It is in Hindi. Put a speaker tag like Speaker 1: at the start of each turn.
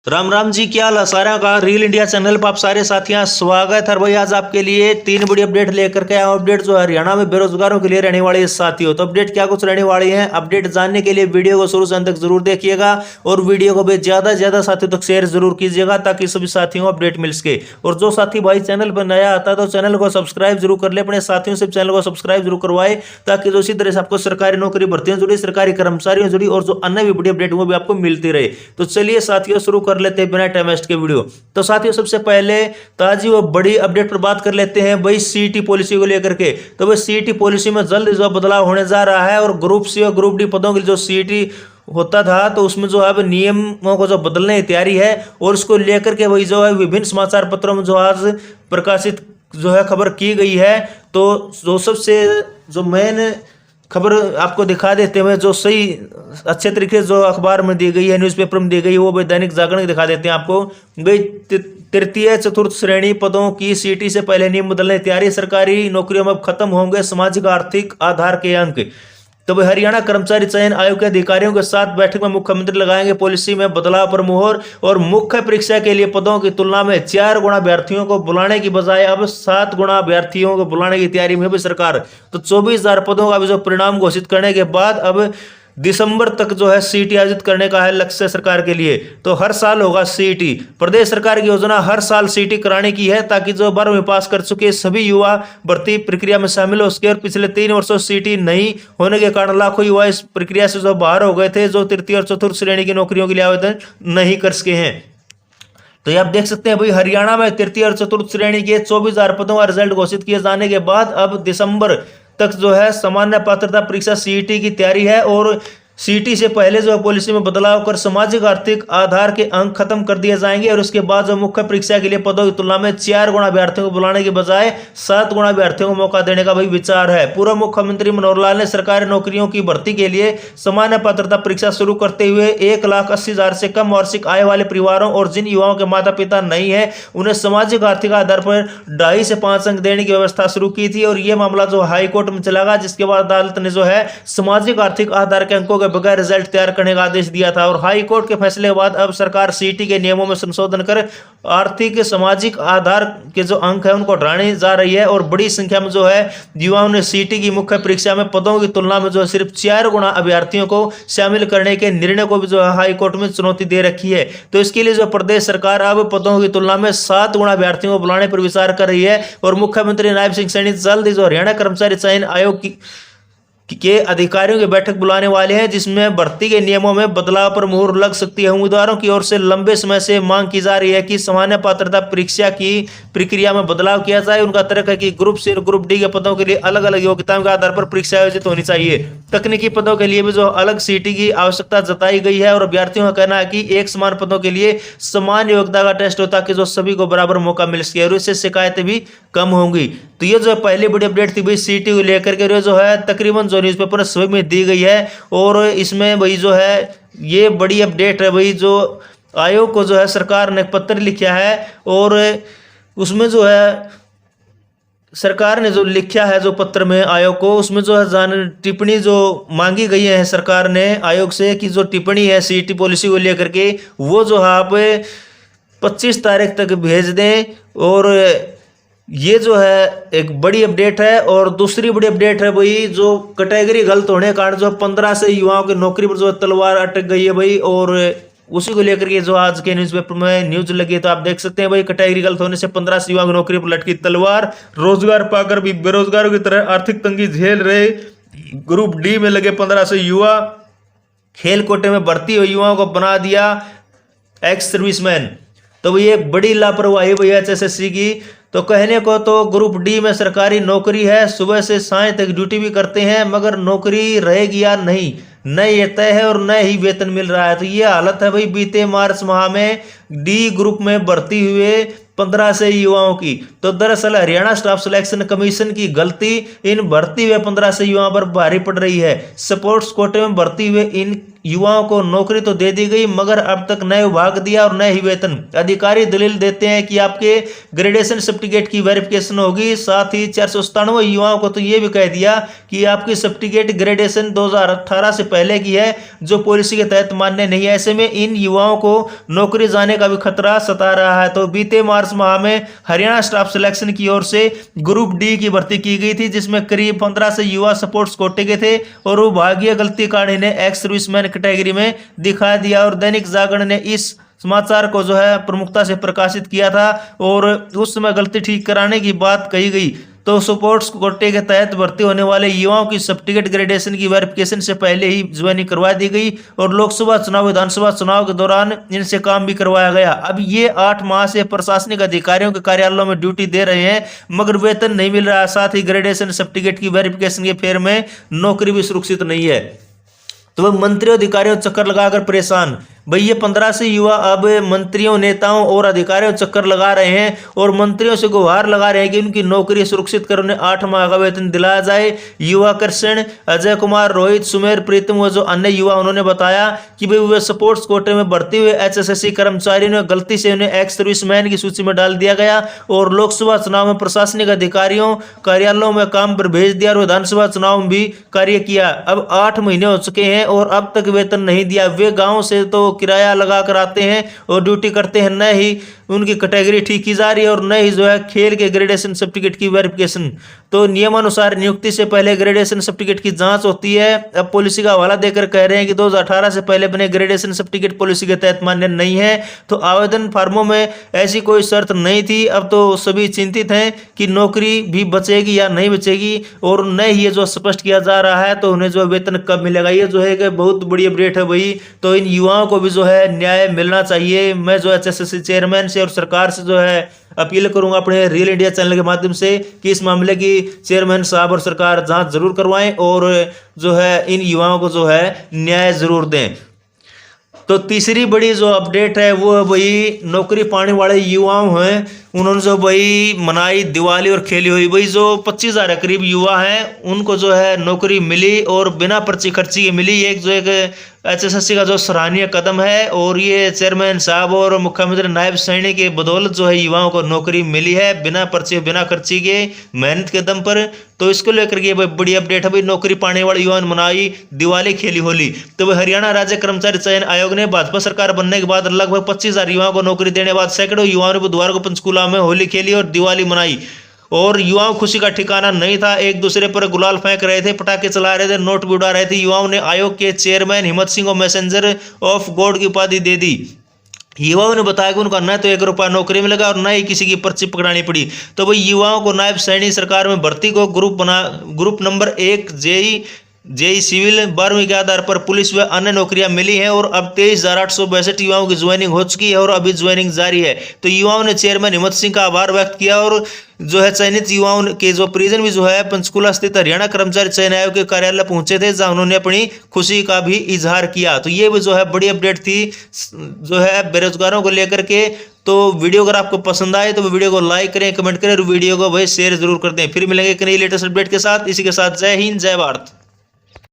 Speaker 1: राम राम जी, क्या हाल है सारा का। रील इंडिया चैनल पर आप सारे साथियों स्वागत है भाई। आज आपके लिए तीन बड़ी अपडेट लेकर के आया हूं। अपडेट जो हरियाणा में बेरोजगारों के लिए रहने वाली है साथियों। तो अपडेट क्या कुछ रहने वाली है, अपडेट जानने के लिए वीडियो को शुरू से अंत तक जरूर देखिएगा और वीडियो को भी ज्यादा से ज्यादा साथियों तक शेयर जरूर कीजिएगा ताकि सभी साथियों को अपडेट मिल सके। और जो साथी भाई चैनल पर नया आता है तो चैनल को सब्सक्राइब जरूर कर ले, अपने साथियों से चैनल को सब्सक्राइब जरूर करवाए ताकि जो इसी तरह से आपको सरकारी नौकरी भर्तियों जुड़ी, सरकारी कर्मचारियों जुड़ी और जो अन्य भी बड़ी अपडेट वो भी आपको मिलती रहे। तो चलिए साथियों शुरू कर लेते हैं बिना टाइम वेस्ट के वीडियो। तो साथियों सबसे पहले ताजी व बड़ी अपडेट पर बात कर लेते हैं भाई सीईटी पॉलिसी को लेकर के। तो भाई सीईटी पॉलिसी में जल्द जो बदलाव होने जा रहा है और ग्रुप सी और ग्रुप डी पदों के लिए जो सीईटी होता था तो उसमें जो है नियमों को जो बदलने की तैयारी है और उसको लेकर के वही जो है विभिन्न समाचार पत्रों में जो आज प्रकाशित जो है खबर की गई है। तो जो सबसे जो मेन खबर आपको दिखा देते हैं, जो सही अच्छे तरीके से जो अखबार में दी गई है, न्यूज़पेपर में दी गई है, वो दैनिक जागरण दिखा देते हैं आपको। भाई तृतीय चतुर्थ श्रेणी पदों की सीईटी से पहले नियम बदलने की तैयारी, सरकारी नौकरियों में अब खत्म होंगे सामाजिक आर्थिक आधार के अंक। तो भाई हरियाणा कर्मचारी चयन आयोग के अधिकारियों के साथ बैठक में मुख्यमंत्री लगाएंगे पॉलिसी में बदलाव पर मुहर। और मुख्य परीक्षा के लिए पदों की तुलना में 4 गुना अभ्यर्थियों को बुलाने की बजाय अब 7 गुना अभ्यर्थियों को बुलाने की तैयारी में भी सरकार। तो 24,000 पदों का भी जो परिणाम घोषित करने के बाद अब दिसंबर तक जो है सीईटी आयोजित करने का है लक्ष्य सरकार के लिए। तो हर साल होगा सीईटी। प्रदेश सरकार की योजना हर साल सीईटी कराने की है ताकि जो 12वीं पास कर चुके सभी युवा भर्ती प्रक्रिया में शामिल हो सके। और पिछले 3 वर्षों सीईटी नहीं होने के कारण लाखों युवा इस प्रक्रिया से जो बाहर हो गए थे, जो तृतीय और चतुर्थ श्रेणी की नौकरियों के लिए आवेदन नहीं कर सके हैं। तो ये आप देख सकते हैं भाई हरियाणा में तृतीय और चतुर्थ श्रेणी के 24,000 पदों का रिजल्ट घोषित किए जाने के बाद अब दिसंबर तक जो है सामान्य पात्रता परीक्षा सीईटी की तैयारी है। और सीईटी से पहले जो पॉलिसी में बदलाव कर सामाजिक आर्थिक आधार के अंक खत्म कर दिए जाएंगे। और उसके बाद जो मुख्य परीक्षा के लिए पदों की तुलना में 4 गुना अभ्यर्थियों को बुलाने के बजाय 7 गुना अभ्यर्थियों को मौका देने का भी विचार है। पूर्व मुख्यमंत्री मनोहर लाल ने सरकारी नौकरियों की भर्ती के लिए सामान्य पात्रता परीक्षा शुरू करते हुए 1,80,000 से कम वार्षिक आय वाले परिवारों और जिन युवाओं के माता पिता नहीं है उन्हें सामाजिक आर्थिक आधार पर 2.5 से 5 अंक देने की व्यवस्था शुरू की थी। और यह मामला जो हाईकोर्ट में चला गया, जिसके बाद अदालत ने जो है सामाजिक आर्थिक आधार के अंकों के बगैर रिजल्ट तैयार करने का आदेश दिया था। और हाई कोर्ट के फैसले के बाद अब सरकार सीईटी के नियमों में संशोधन कर आर्थिक सामाजिक आधार के जो अंक है उनको हटाने जा रही है। और बड़ी संख्या में जो है युवाओं ने सीईटी की मुख्य परीक्षा में पदों की तुलना में जो है सिर्फ 4 गुना अभ्यर्थियों को शामिल करने के निर्णय को भी जो है हाई कोर्ट में चुनौती दे रखी है। तो इसके लिए जो प्रदेश सरकार अब पदों की तुलना में 7 गुना अभ्यर्थियों को बुलाने पर विचार कर रही है। और मुख्यमंत्री नायब सिंह सैनी जल्द ही जो हरियाणा कर्मचारी चयन आयोग के अधिकारियों की बैठक बुलाने वाले हैं, जिसमें भर्ती के नियमों में बदलाव पर मुहर लग सकती है। उम्मीदवारों की ओर से लंबे समय से मांग की जा रही है कि सामान्य पात्रता परीक्षा की प्रक्रिया में बदलाव किया जाए। उनका तर्क है कि ग्रुप सी और ग्रुप डी के पदों के लिए अलग अलग योग्यताओं के आधार पर परीक्षा आयोजित होनी चाहिए। तकनीकी पदों के लिए भी जो अलग सीईटी की आवश्यकता जताई गई है। और अभ्यर्थियों का कहना है कि एक समान पदों के लिए समान योग्यता का टेस्ट होता कि जो सभी को बराबर मौका मिल सके और इससे शिकायतें भी कम होंगी। तो ये जो पहली बड़ी अपडेट थी भाई सीईटी को लेकर के जो है तकरीबन जो न्यूज़पेपर सभी में दी गई है। और इसमें भाई जो है ये बड़ी अपडेट है भाई, जो आयोग को जो है सरकार ने पत्र लिखा है और उसमें जो है सरकार ने जो लिखा है जो पत्र में आयोग को, उसमें जो है टिप्पणी जो मांगी गई है सरकार ने आयोग से कि जो टिप्पणी है सीईटी पॉलिसी को लेकर के वो जो है आप 25 तारीख तक भेज दें। और ये जो है एक बड़ी अपडेट है। और दूसरी बड़ी अपडेट है भाई जो कैटेगरी गलत होने के कारण जो 15 से युवाओं की नौकरी पर जो तलवार अटक गई है भाई। और उसी को लेकर के जो आज के न्यूज़पेपर में न्यूज लगी है तो आप देख सकते हैं भाई कैटेगरी गलत होने से 15 से युवाओं की नौकरी पर लटकी तलवार। रोजगार पाकर भी बेरोजगारों की तरह आर्थिक तंगी झेल रहे ग्रुप डी में लगे 15 से युवा। खेल कोटे में भर्ती हुए युवाओं को बना दिया एक्स सर्विसमैन। तो ये बड़ी लापरवाही भैया एचएसएससी की। तो कहने को तो ग्रुप डी में सरकारी नौकरी है, सुबह से सांझ तक ड्यूटी भी करते हैं, मगर नौकरी रहेगी या नहीं न ये तय है और न ही वेतन मिल रहा है। तो ये हालत है भाई बीते मार्च माह में डी ग्रुप में भर्ती हुए 15 से युवाओं की। तो दरअसल हरियाणा स्टाफ सिलेक्शन कमीशन की गलती, इन भर्ती हुए 15 से युवाओं पर भारी पड़ रही है। स्पोर्ट्स कोटे में भर्ती हुए इन युवाओं को नौकरी तो दे दी गई, मगर अब तक नए विभाग दिया और नए ही वेतन। अधिकारी दलील देते हैं कि आपके ग्रेडेशन सर्टिफिकेट की वेरिफिकेशन होगी। साथ ही 497 युवाओं को तो ये भी कह दिया कि आपकी सर्टिफिकेट ग्रेडेशन 2018 से पहले की है, जो पॉलिसी के तहत मान्य नहीं है। ऐसे में इन युवाओं को नौकरी जाने का भी खतरा सता रहा है। तो बीते मार्च माह में हरियाणा स्टाफ सिलेक्शन की ओर से ग्रुप डी की भर्ती की गई थी, जिसमें करीब 15 से युवा स्पोर्ट्स कोटे के थे और विभागीय गलती कारण इन्हें एक्स सर्विसमैन कैटेगरी में दिखा दिया। और दैनिक जागरण ने इस समाचार को जो है प्रमुखता से प्रकाशित किया था और उस समय गलती ठीक कराने की बात कही गई। तो स्पोर्ट्स कोटे के तहत भर्ती होने वाले युवाओं की सर्टिफिकेट ग्रेडेशन की वेरिफिकेशन से पहले ही ज्वाइनिंग करवा दी गई और लोकसभा चुनाव विधानसभा चुनाव के दौरान इनसे काम भी करवाया गया। अब ये 8 माह से प्रशासनिक अधिकारियों के कार्यालयों में ड्यूटी दे रहे हैं, मगर वेतन नहीं मिल रहा। साथ ही ग्रेडेशन सर्टिफिकेट की वेरिफिकेशन के फेर में नौकरी भी सुरक्षित नहीं है। तो वह मंत्रियों अधिकारियों चक्कर लगाकर परेशान। भाई ये 15 से युवा अब मंत्रियों, नेताओं और अधिकारियों चक्कर लगा रहे हैं और मंत्रियों से गुहार लगा रहे हैं कि उनकी नौकरी सुरक्षित कर उन्हें 8 माह का वेतन दिलाया जाए। युवा कृष्ण, अजय कुमार, रोहित, सुमेर, प्रीतम व जो अन्य युवा, उन्होंने बताया कि भाई वे स्पोर्ट्स कोटे में भर्ती हुए HSSC कर्मचारियों ने गलती से उन्हें एक्स सर्विसमैन की सूची में डाल दिया गया और लोकसभा चुनाव में प्रशासनिक अधिकारियों कार्यालयों में काम पर भेज दिया और विधानसभा चुनाव में भी कार्य किया। अब 8 महीने हो चुके हैं और अब तक वेतन नहीं दिया। वे गाँव से तो किराया लगा कर आते हैं और ड्यूटी करते हैं, न ही उनकी कैटेगरी ठीक की जा रही है और न ही जो है खेल के ग्रेडेशन सर्टिफिकेट की वेरिफिकेशन। तो नियमानुसार नियुक्ति से पहले ग्रेडेशन सर्टिफिकेट की जांच होती है। अब पॉलिसी का हवाला देकर कह रहे हैं कि 2018 से पहले बने ग्रेडेशन सर्टिफिकेट पॉलिसी के तहत मान्य नहीं है। तो आवेदन फार्मों में ऐसी कोई शर्त नहीं थी। अब तो सभी चिंतित हैं कि नौकरी भी बचेगी या नहीं बचेगी और न ही ये जो स्पष्ट किया जा रहा है तो उन्हें जो वेतन कब मिलेगा। ये जो है कि बहुत बड़ी अपडेट है भाई। तो इन युवाओं को भी जो है न्याय मिलना चाहिए। मैं जो HSSC चेयरमैन से और सरकार से जो है अपील करूंगा अपने रियल इंडिया चैनल के माध्यम से कि इस मामले की चेयरमैन साहब और सरकार जांच जरूर करवाएं और जो है इन युवाओं को जो है न्याय जरूर दें। तो तीसरी बड़ी जो अपडेट है वो भाई नौकरी पाने वाले युवाओं हैं, उन्होंने जो भाई मनाई दिवाली और खेली हुई। भाई जो 25,000 करीब युवा हैं उनको जो है नौकरी मिली और बिना पर्ची खर्ची की मिली। एक जो एक HSSC का जो सराहनीय कदम है और ये चेयरमैन साहब और मुख्यमंत्री नायब सैनी के बदौलत जो है युवाओं को नौकरी मिली है बिना पर्ची बिना खर्ची के मेहनत के दम पर। तो इसको लेकर के भाई बड़ी अपडेट है। भाई नौकरी पाने वाले युवाओं ने मनाई दिवाली खेली होली। तो भाई हरियाणा राज्य कर्मचारी चयन आयोग ने भाजपा सरकार बनने के बाद लगभग 25,000 युवाओं को नौकरी देने के बाद सैकड़ों युवाओं ने बुधवार को पंचकूला में होली खेली और दिवाली मनाई और युवाओं खुशी का ठिकाना नहीं था। एक दूसरे पर गुलाल फेंक रहे थे, पटाखे चला रहे थे, नोट भी उड़ा रहे थे। युवाओं ने आयोग के चेयरमैन हिम्मत सिंह को मैसेंजर ऑफ गॉड की उपाधि दे दी। युवाओं ने बताया कि उनका न तो 1 रुपया नौकरी मिलेगा और न ही किसी की पर्ची पकड़ानी पड़ी। तो भाई युवाओं को नायब सैनी सरकार में भर्ती को ग्रुप नंबर 1 जेई सिविल 12वीं के आधार पर पुलिस व अन्य नौकरियां मिली हैं और अब 23,862 युवाओं की ज्वाइनिंग हो चुकी है और अभी ज्वाइनिंग जारी है। तो युवाओं ने चेयरमैन हिम्मत सिंह का आभार व्यक्त किया और जो है चयनित युवाओं के जो परिजन भी जो है पंचकूला स्थित हरियाणा कर्मचारी चयन आयोग के कार्यालय पहुंचे थे, जहां उन्होंने अपनी खुशी का भी इजहार किया। तो ये भी जो है बड़ी अपडेट थी जो है बेरोजगारों को लेकर के। तो वीडियो अगर आपको पसंद आए तो वीडियो को लाइक करें, कमेंट करें और वीडियो को भाई शेयर जरूर कर दें। फिर मिलेंगे एक नई लेटेस्ट अपडेट के साथ। इसी के साथ जय हिंद, जय भारत।